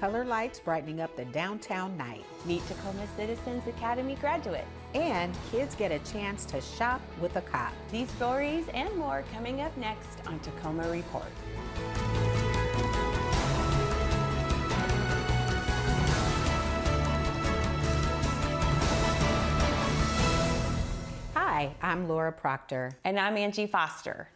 color lights brightening up the downtown night. Meet Tacoma Citizens Academy graduates. And kids get a chance to shop with a cop. These stories and more coming up next on Tacoma Report. Hi, I'm Laura Proctor. And I'm Angie Foster.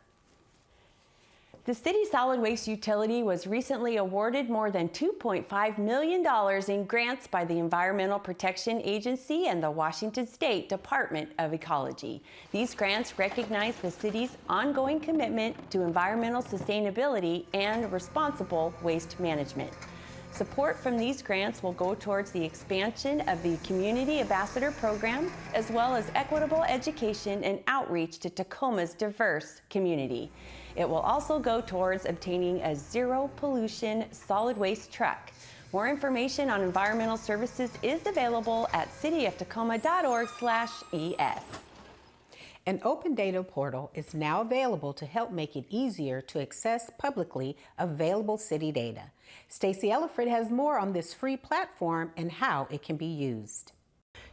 The city solid waste utility was recently awarded more than $2.5 million in grants by the Environmental Protection Agency and the Washington State Department of Ecology. These grants recognize the city's ongoing commitment to environmental sustainability and responsible waste management. Support from these grants will go towards the expansion of the Community Ambassador Program, as well as equitable education and outreach to Tacoma's diverse community. It will also go towards obtaining a zero pollution solid waste truck. More information on environmental services is available at cityoftacoma.org/ES. An open data portal is now available to help make it easier to access publicly available city data. Stacey Ellifrit has more on this free platform and how it can be used.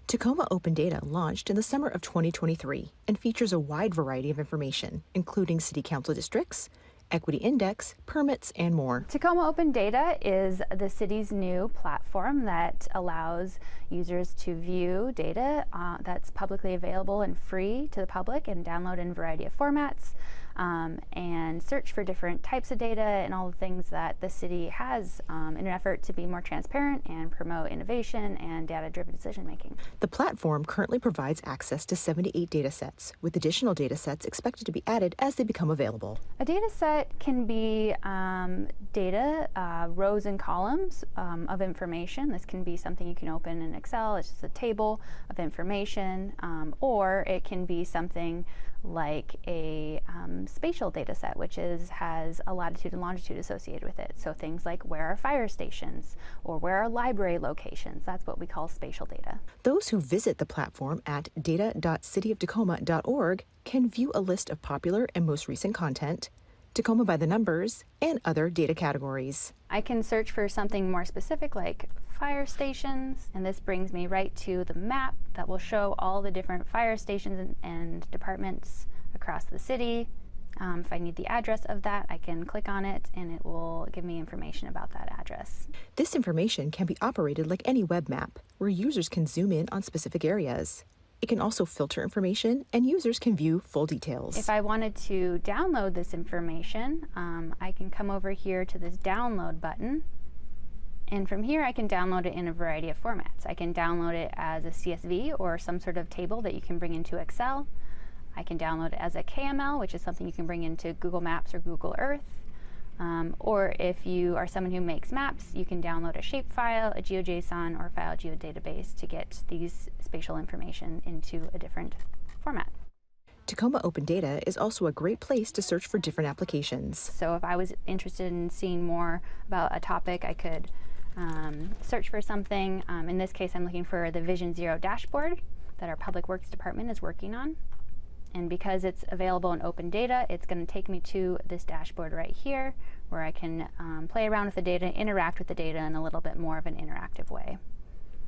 Tacoma Open Data launched in the summer of 2023 and features a wide variety of information, including city council districts, equity index, permits, and more. Tacoma Open Data is the city's new platform that allows users to view data that's publicly available and free to the public and download in a variety of formats, and search for different types of data and all the things that the city has in an effort to be more transparent and promote innovation and data-driven decision-making. The platform currently provides access to 78 data sets, with additional data sets expected to be added as they become available. A data set can be data, rows and columns of information. This can be something you can open in Excel. It's just a table of information, or it can be something like a spatial data set, which has a latitude and longitude associated with it. So things like where are fire stations or where are library locations. That's what we call spatial data. Those who visit the platform at data.cityoftacoma.org can view a list of popular and most recent content, Tacoma by the numbers, and other data categories. I can search for something more specific like fire stations, and this brings me right to the map that will show all the different fire stations and departments across the city. If I need the address of that, I can click on it and it will give me information about that address. This information can be operated like any web map, where users can zoom in on specific areas. It can also filter information, and users can view full details. If I wanted to download this information, I can come over here to this download button. And from here, I can download it in a variety of formats. I can download it as a CSV or some sort of table that you can bring into Excel. I can download it as a KML, which is something you can bring into Google Maps or Google Earth. Or if you are someone who makes maps, you can download a shapefile, a GeoJSON, or file geodatabase to get these spatial information into a different format. Tacoma Open Data is also a great place to search for different applications. So if I was interested in seeing more about a topic, I could search for something. In this case, I'm looking for the Vision Zero dashboard that our Public Works Department is working on. And because it's available in open data, it's going to take me to this dashboard right here, where I can play around with the data, interact with the data in a little bit more of an interactive way.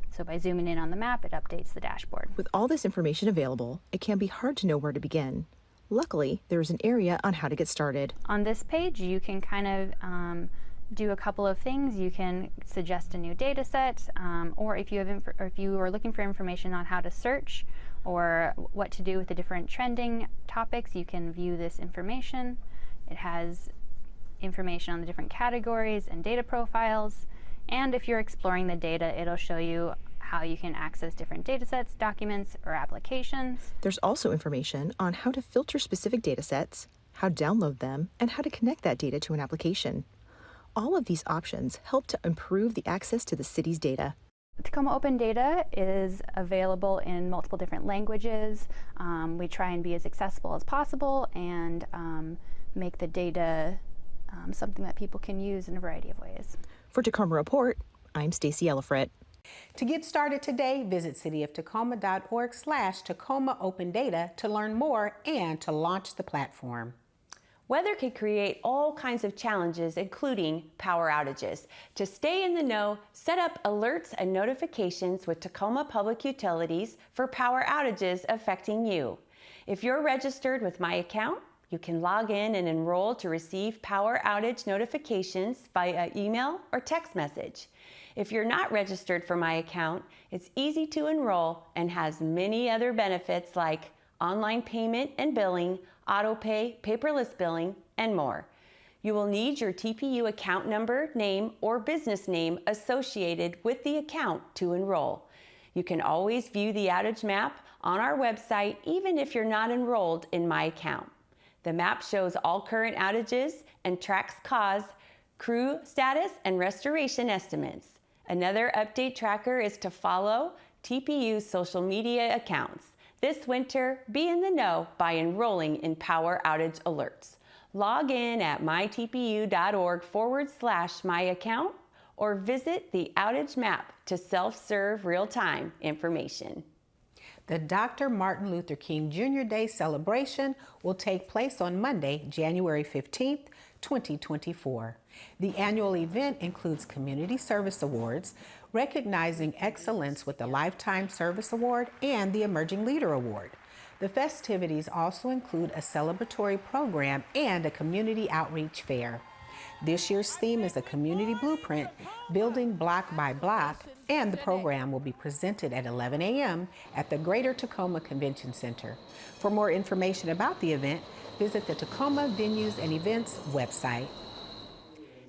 So by zooming in on the map, it updates the dashboard. With all this information available, it can be hard to know where to begin. Luckily, there is an area on how to get started. On this page, you can kind of do a couple of things. You can suggest a new data set, or if you are looking for information on how to search or what to do with the different trending topics, you can view this information. It has information on the different categories and data profiles. And if you're exploring the data, it'll show you how you can access different data sets, documents, or applications. There's also information on how to filter specific data sets, how to download them, and how to connect that data to an application. All of these options help to improve the access to the city's data. Tacoma Open Data is available in multiple different languages. We try and be as accessible as possible and make the data something that people can use in a variety of ways. For Tacoma Report, I'm Stacey Ellifrit. To get started today, visit cityoftacoma.org/Tacoma Open Data to learn more and to launch the platform. Weather can create all kinds of challenges, including power outages. To stay in the know, set up alerts and notifications with Tacoma Public Utilities for power outages affecting you. If you're registered with My Account, you can log in and enroll to receive power outage notifications via email or text message. If you're not registered for My Account, it's easy to enroll and has many other benefits like online payment and billing, auto pay, paperless billing, and more. You will need your TPU account number, name, or business name associated with the account to enroll. You can always view the outage map on our website even if you're not enrolled in My Account. The map shows all current outages and tracks cause, crew status, and restoration estimates. Another update tracker is to follow TPU's social media accounts. This winter, be in the know by enrolling in power outage alerts. Log in at mytpu.org/myaccount or visit the outage map to self-serve real-time information. The Dr. Martin Luther King Jr. Day celebration will take place on Monday, January 15th, 2024. The annual event includes community service awards, recognizing excellence with the Lifetime Service Award and the Emerging Leader Award. The festivities also include a celebratory program and a community outreach fair. This year's theme is a community blueprint, building block by block, and the program will be presented at 11 a.m. at the Greater Tacoma Convention Center. For more information about the event, visit the Tacoma Venues and Events website.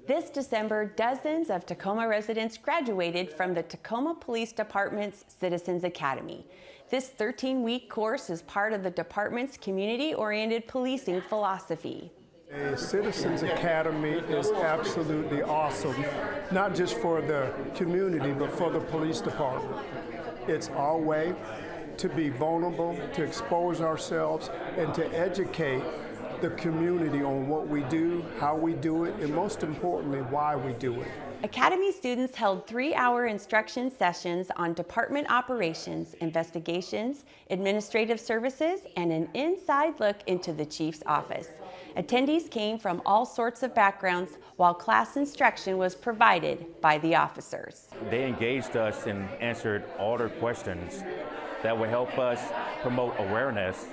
This December, dozens of Tacoma residents graduated from the Tacoma Police Department's Citizens Academy. This 13-week course is part of the department's community-oriented policing philosophy. A Citizens Academy is absolutely awesome, not just for the community, but for the police department. It's our way to be vulnerable, to expose ourselves, and to educate the community on what we do, how we do it, and most importantly, why we do it. Academy students held 3-hour instruction sessions on department operations, investigations, administrative services, and an inside look into the chief's office. Attendees came from all sorts of backgrounds, while class instruction was provided by the officers. They engaged us and answered all their questions that would help us promote awareness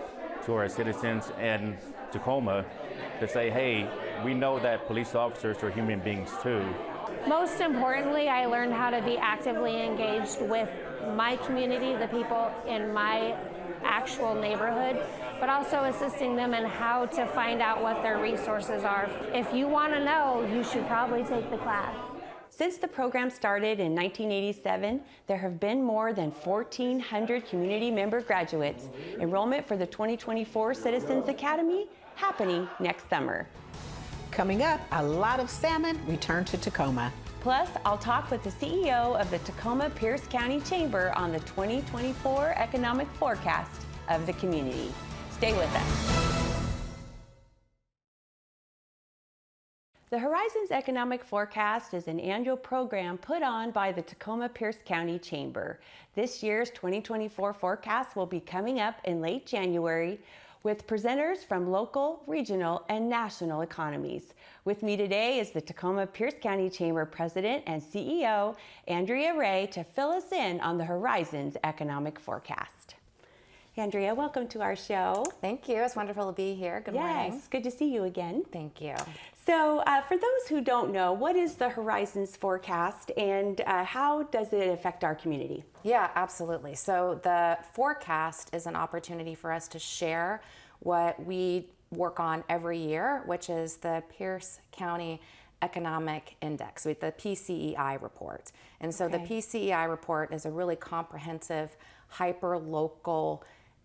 to our citizens and Tacoma to say, hey, we know that police officers are human beings too. Most importantly, I learned how to be actively engaged with my community, the people in my actual neighborhood, but also assisting them in how to find out what their resources are. If you want to know, you should probably take the class. Since the program started in 1987, there have been more than 1,400 community member graduates. Enrollment for the 2024 Citizens Academy happening next summer. Coming up, a lot of salmon return to Tacoma. Plus, I'll talk with the CEO of the Tacoma Pierce County Chamber on the 2024 economic forecast of the community. Stay with us. The Horizons Economic Forecast is an annual program put on by the Tacoma Pierce County Chamber. This year's 2024 forecast will be coming up in late January with presenters from local, regional, and national economies. With me today is the Tacoma Pierce County Chamber President and CEO, Andrea Ray, to fill us in on the Horizons Economic Forecast. Andrea, welcome to our show. Thank you. It's wonderful to be here. Good morning. Yes, good to see you again. Thank you. So for those who don't know, what is the Horizons Forecast and how does it affect our community? Yeah, absolutely. So the forecast is an opportunity for us to share what we work on every year, which is the Pierce County Economic Index, the PCEI report. And so the PCEI report is a really comprehensive, hyper-local,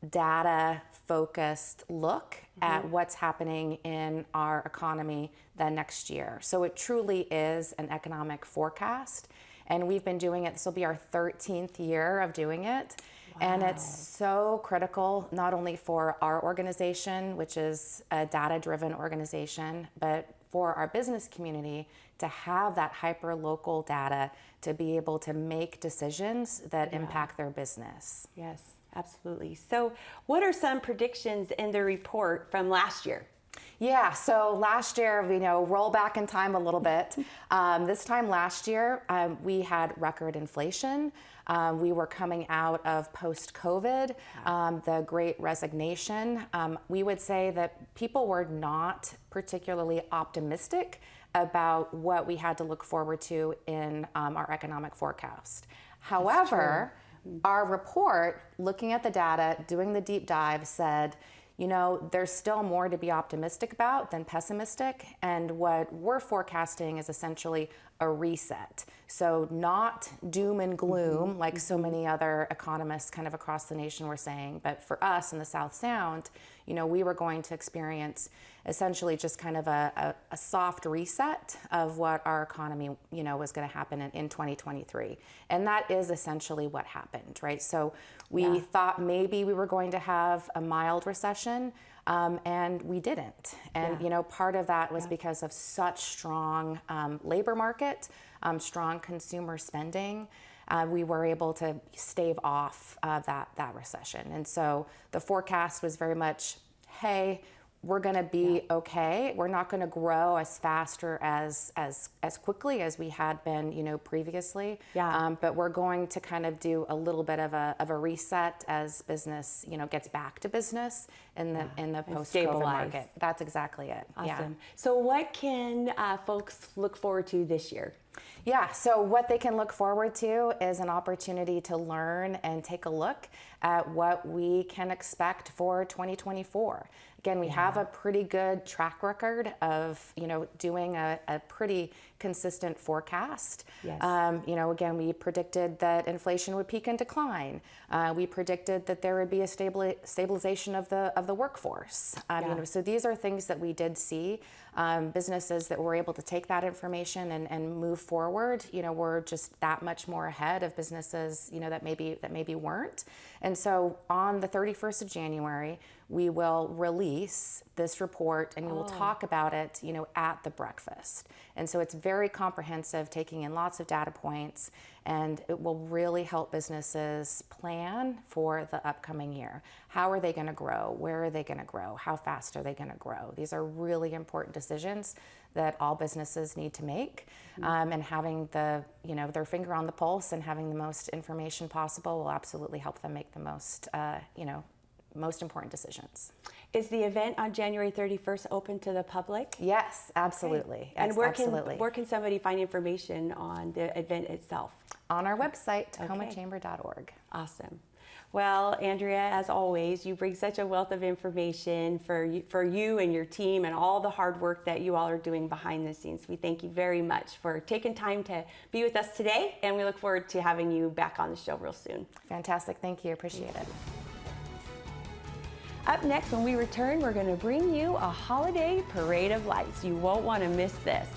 data-focused look at what's happening in our economy the next year. So it truly is an economic forecast. And we've been doing it, this will be our 13th year of doing it. Wow. And it's so critical, not only for our organization, which is a data-driven organization, but for our business community to have that hyper-local data to be able to make decisions that impact their business. Yes, absolutely. So what are some predictions in the report from last year? Yeah, so last year, roll back in time a little bit. This time last year, we had record inflation. We were coming out of post-COVID, the Great Resignation. We would say that people were not particularly optimistic about what we had to look forward to in our economic forecast. However, our report, looking at the data, doing the deep dive, said, there's still more to be optimistic about than pessimistic, and what we're forecasting is essentially a reset. So not doom and gloom like so many other economists kind of across the nation were saying, but for us in the South Sound, we were going to experience essentially just kind of a soft reset of what our economy, was going to happen in 2023. And that is essentially what happened, right? So we thought maybe we were going to have a mild recession, and we didn't. And, part of that was because of such strong labor market, strong consumer spending. We were able to stave off that recession. And so the forecast was very much, hey, we're going to be okay. We're not going to grow as fast or as quickly as we had been, previously. But we're going to kind of do a little bit of a reset as business, gets back to business in the post-COVID market. That's exactly it. Awesome. Yeah. So what can folks look forward to this year? Yeah, so what they can look forward to is an opportunity to learn and take a look at what we can expect for 2024. Again, we have a pretty good track record of, doing a pretty consistent forecast. Yes. Again, we predicted that inflation would peak and decline. We predicted that there would be a stabilization of the workforce. So these are things that we did see. Businesses that were able to take that information and move forward, were just that much more ahead of businesses, that maybe weren't. And so on the 31st of January, we will release this report and we will talk about it, at the breakfast. And so it's very comprehensive, taking in lots of data points, and it will really help businesses plan for the upcoming year. How are they going to grow? Where are they going to grow? How fast are they going to grow? These are really important decisions that all businesses need to make, and having their finger on the pulse and having the most information possible will absolutely help them make the most important decisions. Is the event on January 31st open to the public? Yes, absolutely. Okay. And absolutely. where can somebody find information on the event itself? On our website, tacomachamber.org. Awesome. Well, Andrea, as always, you bring such a wealth of information for you and your team and all the hard work that you all are doing behind the scenes. We thank you very much for taking time to be with us today, and we look forward to having you back on the show real soon. Fantastic. Thank you. Appreciate it. Up next, when we return, we're going to bring you a holiday parade of lights. You won't want to miss this.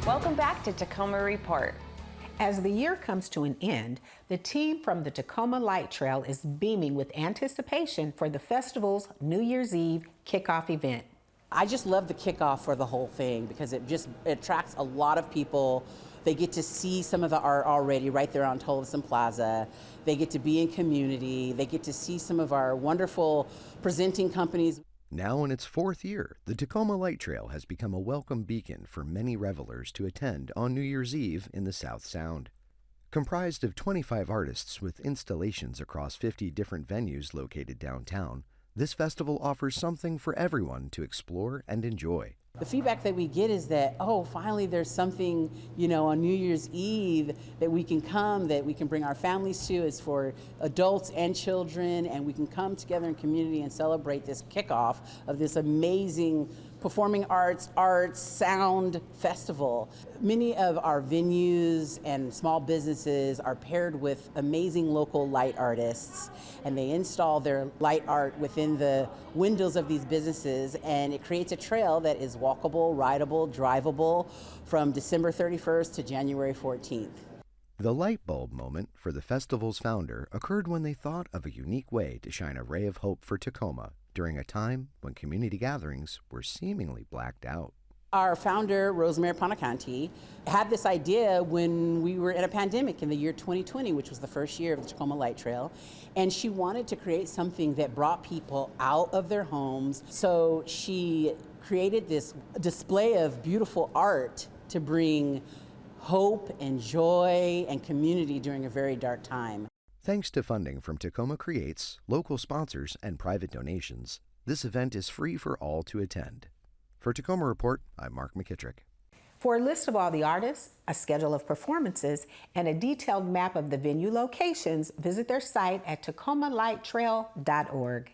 Welcome back to Tacoma Report. As the year comes to an end, the team from the Tacoma Light Trail is beaming with anticipation for the festival's New Year's Eve kickoff event. I just love the kickoff for the whole thing because it attracts a lot of people. They get to see some of the art already right there on Tolleson Plaza. They get to be in community. They get to see some of our wonderful presenting companies. Now in its fourth year, the Tacoma Light Trail has become a welcome beacon for many revelers to attend on New Year's Eve in the South Sound. Comprised of 25 artists with installations across 50 different venues located downtown, this festival offers something for everyone to explore and enjoy. The feedback that we get is that, oh, finally there's something, on New Year's Eve that we can come, that we can bring our families to. It's for adults and children, and we can come together in community and celebrate this kickoff of this amazing performing arts, sound festival. Many of our venues and small businesses are paired with amazing local light artists, and they install their light art within the windows of these businesses, and it creates a trail that is walkable, rideable, drivable from December 31st to January 14th. The light bulb moment for the festival's founder occurred when they thought of a unique way to shine a ray of hope for Tacoma during a time when community gatherings were seemingly blacked out. Our founder, Rosemary Panacanti, had this idea when we were in a pandemic in the year 2020, which was the first year of the Tacoma Light Trail. And she wanted to create something that brought people out of their homes. So she created this display of beautiful art to bring hope and joy and community during a very dark time. Thanks to funding from Tacoma Creates, local sponsors, and private donations, this event is free for all to attend. For Tacoma Report, I'm Mark McKittrick. For a list of all the artists, a schedule of performances, and a detailed map of the venue locations, visit their site at tacomalighttrail.org.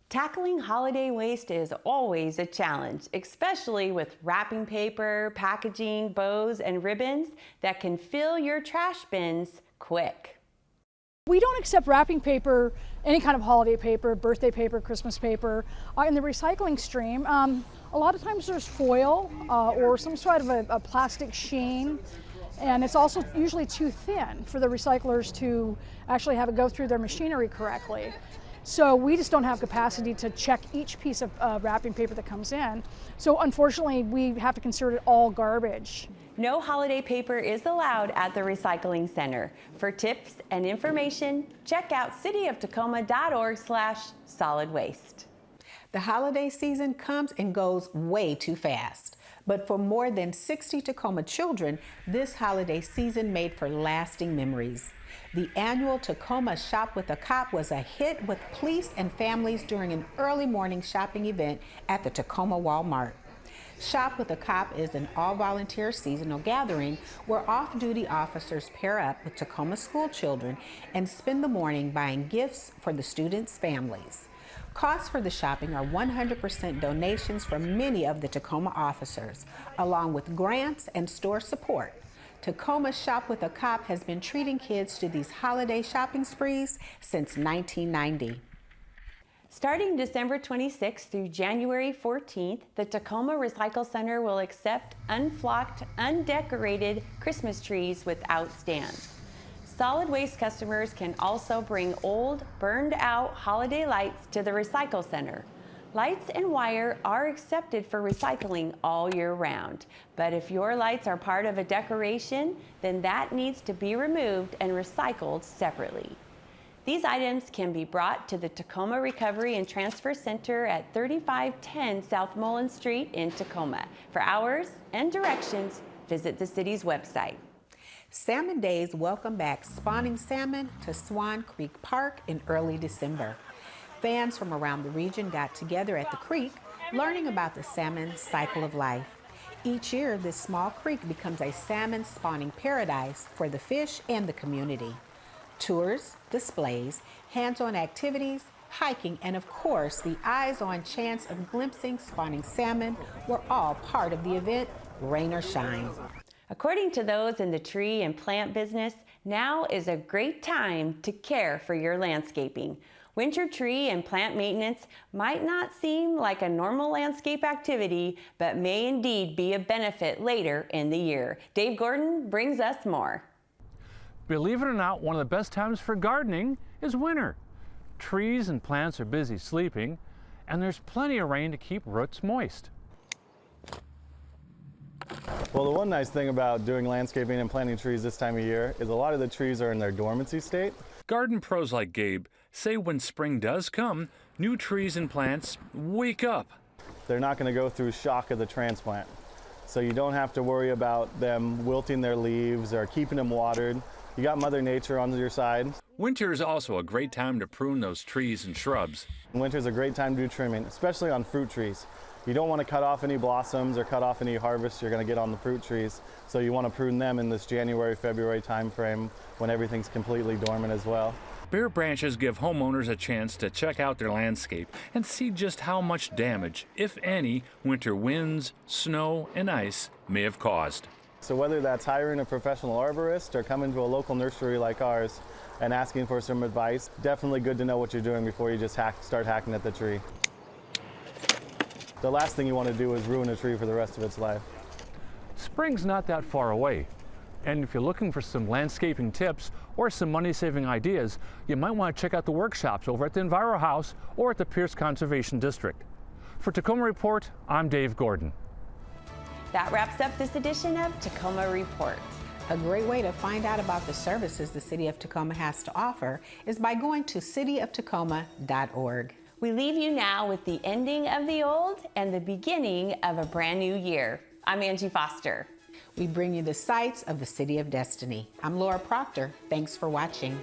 Tackling holiday waste is always a challenge, especially with wrapping paper, packaging, bows, and ribbons that can fill your trash bins quick. We don't accept wrapping paper, any kind of holiday paper, birthday paper, Christmas paper, in the recycling stream. A lot of times there's foil or some sort of a plastic sheen, and it's also usually too thin for the recyclers to actually have it go through their machinery correctly. So we just don't have capacity to check each piece of wrapping paper that comes in. So unfortunately, we have to consider it all garbage. No holiday paper is allowed at the recycling center. For tips and information, check out cityoftacoma.org/solid waste. The holiday season comes and goes way too fast. But for more than 60 Tacoma children, this holiday season made for lasting memories. The annual Tacoma Shop with a Cop was a hit with police and families during an early morning shopping event at the Tacoma Walmart. Shop with a Cop is an all-volunteer seasonal gathering where off-duty officers pair up with Tacoma school children and spend the morning buying gifts for the students' families. Costs for the shopping are 100% donations from many of the Tacoma officers, along with grants and store support. Tacoma Shop with a Cop has been treating kids to these holiday shopping sprees since 1990. Starting December 26th through January 14th, the Tacoma Recycle Center will accept unflocked, undecorated Christmas trees without stands. Solid waste customers can also bring old, burned-out holiday lights to the Recycle Center. Lights and wire are accepted for recycling all year round, but if your lights are part of a decoration, then that needs to be removed and recycled separately. These items can be brought to the Tacoma Recovery and Transfer Center at 3510 South Mullen Street in Tacoma. For hours and directions, visit the city's website. Salmon Days welcome back spawning salmon to Swan Creek Park in early December. Fans from around the region got together at the creek, learning about the salmon cycle of life. Each year, this small creek becomes a salmon spawning paradise for the fish and the community. Tours, displays, hands-on activities, hiking, and of course, the eyes-on chance of glimpsing spawning salmon were all part of the event, rain or shine. According to those in the tree and plant business, now is a great time to care for your landscaping. Winter tree and plant maintenance might not seem like a normal landscape activity, but may indeed be a benefit later in the year. Dave Gordon brings us more. Believe it or not, one of the best times for gardening is winter. Trees and plants are busy sleeping, and there's plenty of rain to keep roots moist. Well, the one nice thing about doing landscaping and planting trees this time of year is a lot of the trees are in their dormancy state. Garden pros like Gabe say when spring does come, new trees and plants wake up. They're not going to go through shock of the transplant. So you don't have to worry about them wilting their leaves or keeping them watered. You got Mother Nature on your side. Winter is also a great time to prune those trees and shrubs. Winter is a great time to do trimming, especially on fruit trees. You don't want to cut off any blossoms or cut off any harvests you're going to get on the fruit trees. So you want to prune them in this January, February time frame when everything's completely dormant as well. Bare branches give homeowners a chance to check out their landscape and see just how much damage, if any, winter winds, snow, and ice may have caused. So whether that's hiring a professional arborist or coming to a local nursery like ours and asking for some advice, definitely good to know what you're doing before you just start hacking at the tree. The last thing you want to do is ruin a tree for the rest of its life. Spring's not that far away, and if you're looking for some landscaping tips or some money-saving ideas, you might want to check out the workshops over at the Enviro House or at the Pierce Conservation District. For Tacoma Report, I'm Dave Gordon. That wraps up this edition of Tacoma Report. A great way to find out about the services the City of Tacoma has to offer is by going to cityoftacoma.org. We leave you now with the ending of the old and the beginning of a brand new year. I'm Angie Foster. We bring you the sights of the City of Destiny. I'm Laura Proctor. Thanks for watching.